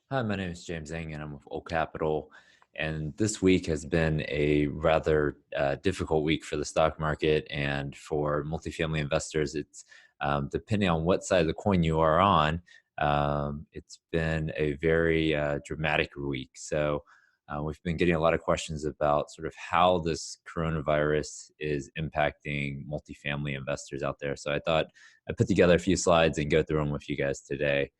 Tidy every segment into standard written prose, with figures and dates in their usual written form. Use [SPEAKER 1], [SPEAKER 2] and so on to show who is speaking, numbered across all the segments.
[SPEAKER 1] Hi, my name is James Eng, and I'm with Old Capital. And this week has been a rather difficult week for the stock market and for multifamily investors. It's depending on what side of the coin you are on, it's been a very dramatic week. So we've been getting a lot of questions about sort of how this coronavirus is impacting multifamily investors out there. So I thought I'd put together a few slides and go through them with you guys today.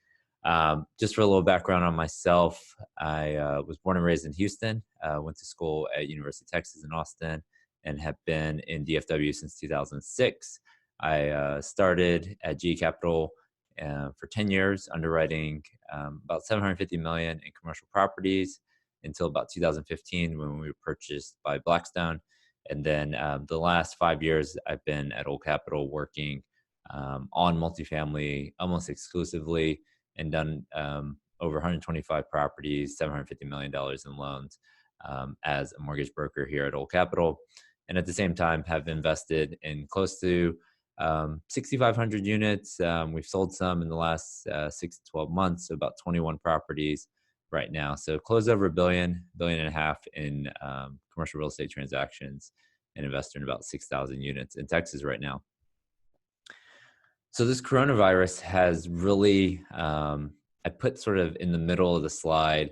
[SPEAKER 1] Just for a little background on myself, I was born and raised in Houston, went to school at University of Texas in Austin, and have been in DFW since 2006. I started at G Capital for 10 years, underwriting about 750 million in commercial properties until about 2015 when we were purchased by Blackstone. And then the last 5 years, I've been at Old Capital working on multifamily almost exclusively and done over 125 properties, $750 million in loans as a mortgage broker here at Old Capital. And at the same time, have invested in close to 6,500 units. We've sold some in the last 6 to 12 months, so about 21 properties right now. So close over billion and a half in commercial real estate transactions and invested in about 6,000 units in Texas right now. So this coronavirus has really, I put sort of in the middle of the slide,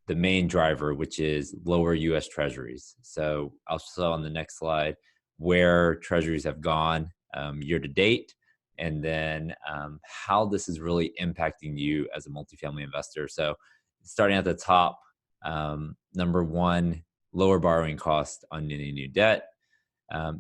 [SPEAKER 1] the main driver, which is lower US Treasuries. So I'll show on the next slide where Treasuries have gone year to date, and then how this is really impacting you as a multifamily investor. So starting at the top, number one, lower borrowing cost on any new debt.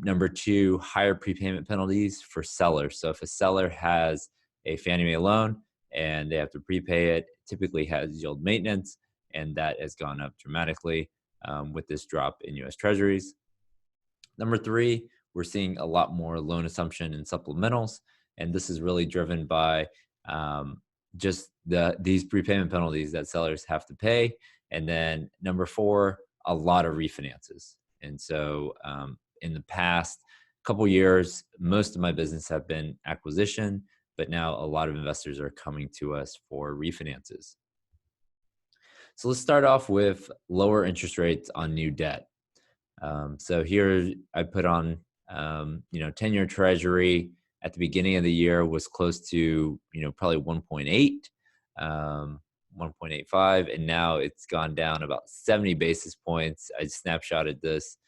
[SPEAKER 1] Number two, higher prepayment penalties for sellers. So if a seller has a Fannie Mae loan and they have to prepay it, typically has yield maintenance, and that has gone up dramatically with this drop in US Treasuries. Number three, we're seeing a lot more loan assumption and supplementals, and this is really driven by just these prepayment penalties that sellers have to pay. And then number four, a lot of refinances. And so in the past couple years, most of my business have been acquisition, but now a lot of investors are coming to us for refinances. So let's start off with lower interest rates on new debt. So here I put on, 10-year Treasury at the beginning of the year was close to, probably 1.8, 1.85, and now it's gone down about 70 basis points. I snapshotted this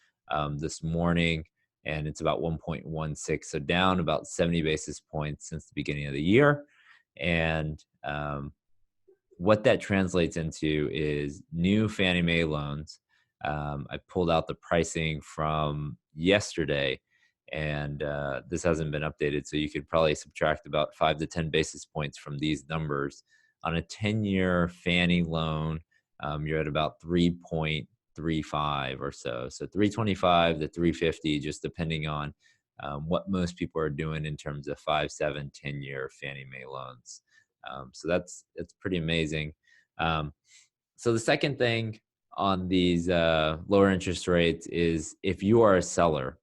[SPEAKER 1] this morning, and it's about 1.16, so down about 70 basis points since the beginning of the year. And what that translates into is new Fannie Mae loans. I pulled out the pricing from yesterday, and this hasn't been updated, so you could probably subtract about 5 to 10 basis points from these numbers. On a 10-year Fannie loan, you're at about 3.35 or so. So 325 to 350, just depending on what most people are doing in terms of 5, 7, 10-year Fannie Mae loans. So that's pretty amazing. So the second thing on these lower interest rates is if you are a seller,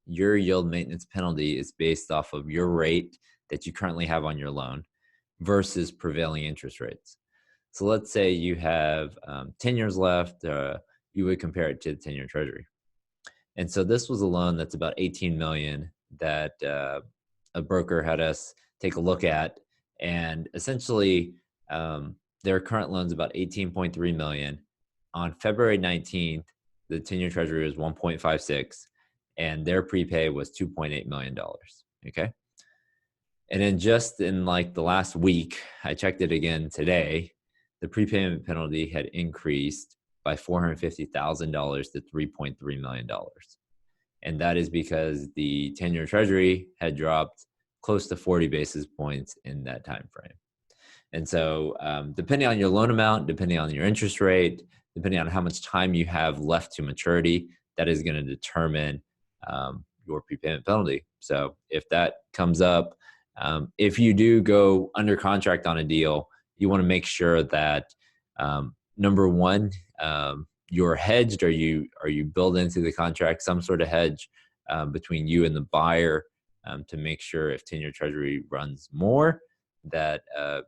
[SPEAKER 1] your yield maintenance penalty is based off of your rate that you currently have on your loan versus prevailing interest rates. So let's say you have 10 years left, you would compare it to the 10-year Treasury. And so this was a loan that's about 18 million that a broker had us take a look at. And essentially, their current loan's about 18.3 million. On February 19th, the 10-year Treasury was 1.56, and their prepay was $2.8 million. Okay. And then just in like the last week, I checked it again today, the prepayment penalty had increased by $450,000 to $3.3 million. And that is because the 10-year Treasury had dropped close to 40 basis points in that time frame. And so depending on your loan amount, depending on your interest rate, depending on how much time you have left to maturity, that is going to determine your prepayment penalty. So if that comes up, if you do go under contract on a deal, you want to make sure that number one, you're hedged, or you build into the contract some sort of hedge between you and the buyer to make sure if 10-year Treasury runs more, that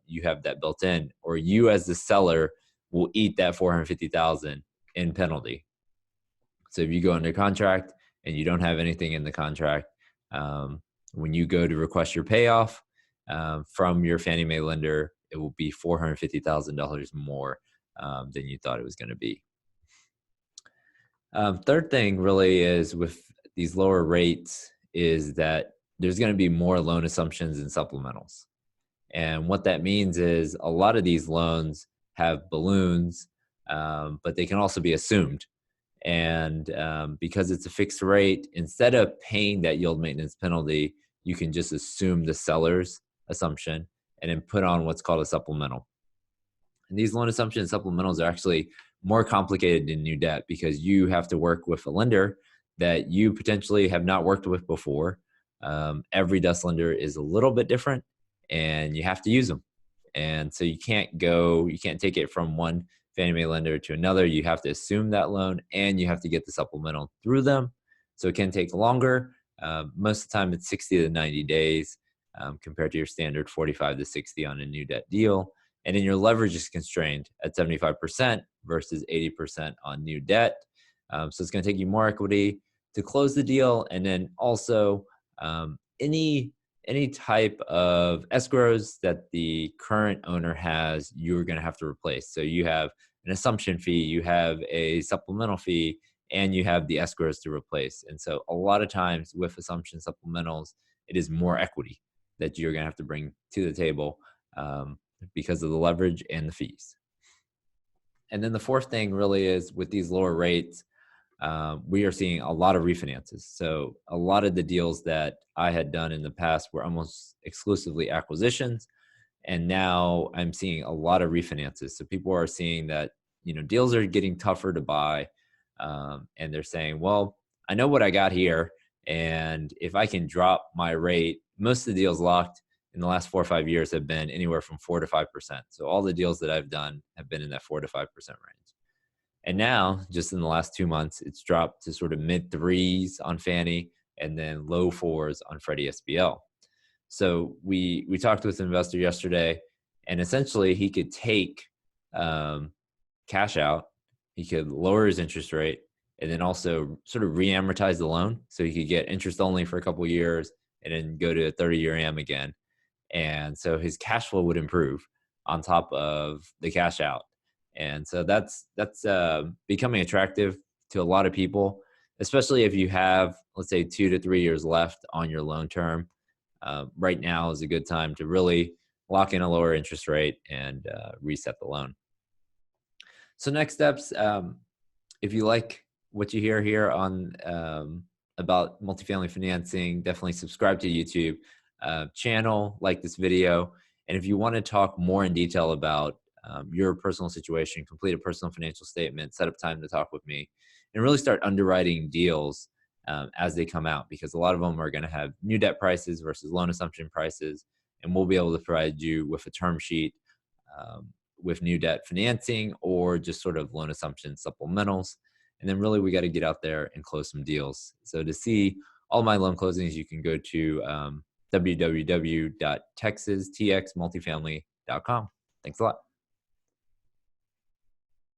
[SPEAKER 1] you have that built in, or you as the seller will eat that 450,000 in penalty. So if you go under contract and you don't have anything in the contract, when you go to request your payoff from your Fannie Mae lender, it will be $450,000 more than you thought it was going to be. Third thing really is with these lower rates is that there's going to be more loan assumptions and supplementals. And what that means is a lot of these loans have balloons, but they can also be assumed. And because it's a fixed rate, instead of paying that yield maintenance penalty, you can just assume the seller's assumption and then put on what's called a supplemental. And these loan assumption supplementals are actually more complicated than new debt because you have to work with a lender that you potentially have not worked with before. Every DUS lender is a little bit different and you have to use them. And so you can't take it from one Fannie Mae lender to another. You have to assume that loan and you have to get the supplemental through them. So it can take longer. Most of the time it's 60 to 90 days compared to your standard 45 to 60 on a new debt deal. And then your leverage is constrained at 75% versus 80% on new debt. So it's going to take you more equity to close the deal. And then also any type of escrows that the current owner has, you're going to have to replace. So you have an assumption fee, you have a supplemental fee, and you have the escrows to replace. And so a lot of times with assumption supplementals, it is more equity that you're going to have to bring to the table because of the leverage and the fees. And then the fourth thing really is with these lower rates, we are seeing a lot of refinances. So a lot of the deals that I had done in the past were almost exclusively acquisitions. And now I'm seeing a lot of refinances. So people are seeing that, deals are getting tougher to buy. And they're saying, well, I know what I got here. And if I can drop my rate, most of the deals locked in the last 4 or 5 years have been anywhere from 4 to 5%. So all the deals that I've done have been in that 4 to 5% range. And now, just in the last 2 months, it's dropped to sort of mid threes on Fannie and then low fours on Freddie SBL. So we talked with an investor yesterday, and essentially he could take cash out, he could lower his interest rate, and then also sort of re-amortize the loan. So he could get interest only for a couple of years and then go to a 30-year AM again. And so his cash flow would improve on top of the cash out. And so that's becoming attractive to a lot of people, especially if you have, let's say, 2 to 3 years left on your loan term. Right now is a good time to really lock in a lower interest rate and reset the loan. So next steps, if you like what you hear here on about multifamily financing, definitely subscribe to YouTube channel, like this video. And if you want to talk more in detail about your personal situation, complete a personal financial statement, set up time to talk with me, and really start underwriting deals as they come out, because a lot of them are going to have new debt prices versus loan assumption prices. And we'll be able to provide you with a term sheet with new debt financing or just sort of loan assumption supplementals. And then really we got to get out there and close some deals. So to see all my loan closings, you can go to www.texasmultifamily.com. Thanks a lot.